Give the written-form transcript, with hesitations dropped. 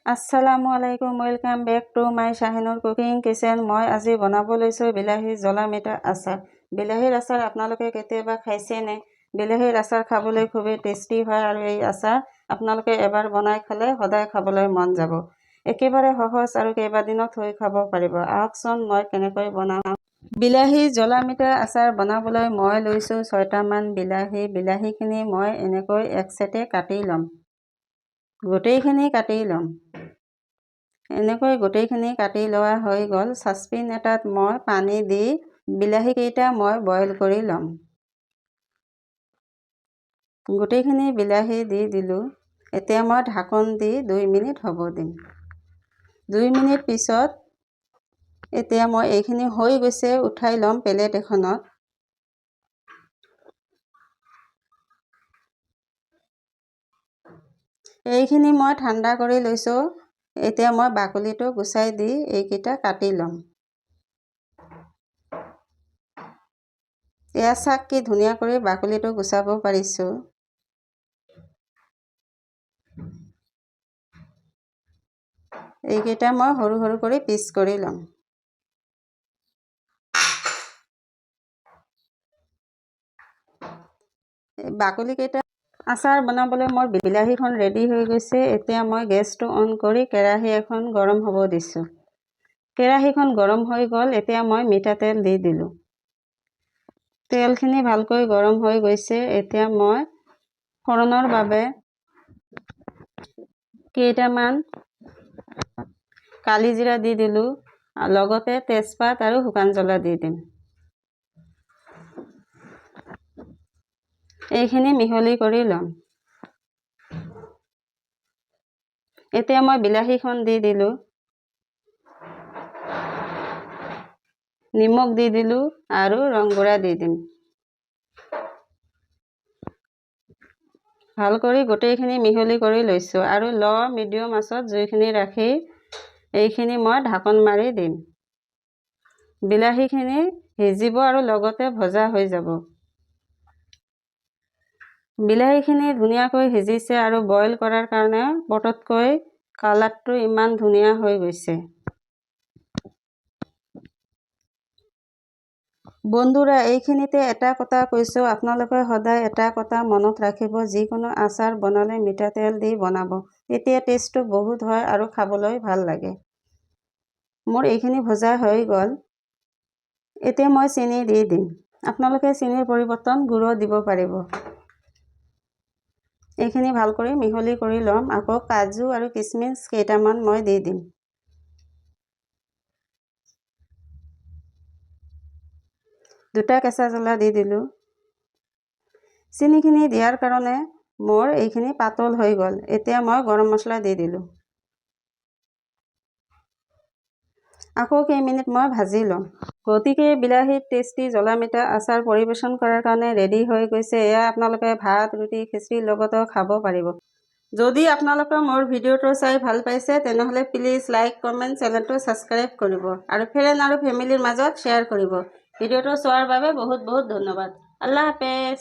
আসসালামু আলাইকুম, welcome back to my Shahinur cooking kitchen. মই আজি বনাব লৈছোঁ বিলাহী জ্বলা মিঠা আচাৰ। বিলাহীৰ আচাৰ আপোনালোকে কেতিয়াবা খাইছেনে? বিলাহীৰ আচাৰ খাবলৈ খুবেই টেষ্টি হয় আৰু এই আচাৰ আপোনালোকে এবাৰ বনাই খালে সদায় খাবলৈ মন যাব। একেবাৰে সহজ আৰু কেইবাদিনত থৈ খাব পাৰিব। আহকচোন মই কেনেকৈ বনাওঁ। বিলাহী জ্বলা মিঠা আচাৰ বনাবলৈ মই লৈছোঁ 6টামান বিলাহী। বিলাহীখিনি মই এনেকৈ এক ছেটে কাটি ল'ম। গোটেইখিনি কাটি ল'ম। এনেকৈ গোটেইখিনি কাটি লোৱা হৈ গ'ল। চাচপেন এটাত মই পানী দি বিলাহীকেইটা মই বইল কৰি ল'ম। গোটেইখিনি বিলাহী দি দিলোঁ। এতিয়া মই ঢাকন দি 2 মিনিট হ'ব দিম। 2 মিনিট পিছত এতিয়া মই এইখিনি হৈ গৈছে, উঠাই ল'ম প্লেট এখনত। এইখিনি মই ঠাণ্ডা কৰি লৈছোঁ। এতিয়া মই বাকলিটো গুচাই দি এইকেইটা কাটি ল'ম। এয়া চাক কি ধুনীয়া কৰি বাকলিটো গুচাব পাৰিছোঁ। এইকেইটা মই সৰু সৰু কৰি পিচ কৰি ল'ম। বাকলিকেইটা আচাৰ বনাবলৈ মোৰ বিলাহীখন ৰেডি হৈ গৈছে। এতিয়া মই গেছটো অন কৰি কেৰাহী এখন গৰম হ'ব দিছোঁ। কেৰাহীখন গৰম হৈ গ'ল। এতিয়া মই মিঠাতেল দি দিলোঁ। তেলখিনি ভালকৈ গৰম হৈ গৈছে। এতিয়া মই ফোড়নৰ বাবে কেইটামান কালি জিৰা দি দিলোঁ। লগতে তেজপাত আৰু শুকান জ্বলা দি দিম। এইখিনি মিহলি কৰি ল'ম। এতিয়া মই বিলাহীখন দি দিলোঁ। নিমখ দি দিলোঁ আৰু ৰং গুড়া দি দিম। ভাল কৰি গোটেইখিনি মিহলি কৰি লৈছোঁ আৰু মিডিয়াম আঁচত জুইখিনি ৰাখি এইখিনি মই ঢাকন মাৰি দিম। বিলাহীখিনি সিজিব আৰু লগতে ভজা হৈ যাব। বিলাহীখিনি ধুনীয়াকৈ সিজিছে আৰু বইল কৰাৰ কাৰণে পটতকৈ কালাৰটো ইমান ধুনীয়া হৈ গৈছে। বন্ধুৰা, এইখিনিতে এটা কথা কৈছোঁ, আপোনালোকে সদায় এটা কথা মনত ৰাখিব, যিকোনো আচাৰ বনালে মিঠাতেল দি বনাব। তেতিয়া টেষ্টটো বহুত হয় আৰু খাবলৈ ভাল লাগে। মোৰ এইখিনি ভজা হৈ গ'ল। এতিয়া মই চেনি দি দিম। আপোনালোকে চেনিৰ পৰিৱৰ্তন গুড়ো দিব পাৰিব। এইখিনি ভাল কৰি মিহলি কৰি ল'ম। আকৌ কাজু আৰু কিচমিচ কেইটামান মই দি দিম। দুটা কেঁচা জ্বলা দি দিলোঁ। চেনিখিনি দিয়াৰ কাৰণে মোৰ এইখিনি পাতল হৈ গ'ল। এতিয়া মই গৰম মছলা দি দিলোঁ। আকৌ কেইমিনিট মই ভাজি ল'ম। গতিকে বিলাহীৰ টেষ্টি জ্বলা মিঠা আচাৰ পৰিৱেশন কৰাৰ কাৰণে ৰেডি হৈ গৈছে। এয়া আপোনালোকে ভাত, ৰুটি, খিচিৰিৰ লগতো খাব পাৰিব। যদি আপোনালোকে মোৰ ভিডিঅ'টো চাই ভাল পাইছে তেনেহ'লে প্লিজ লাইক, কমেণ্ট, চেনেলটো ছাবস্ক্ৰাইব কৰিব আৰু ফ্ৰেণ্ড আৰু ফেমিলিৰ মাজত শ্বেয়াৰ কৰিব। ভিডিঅ'টো চোৱাৰ বাবে বহুত বহুত ধন্যবাদ। আল্লাহ হাফেজ।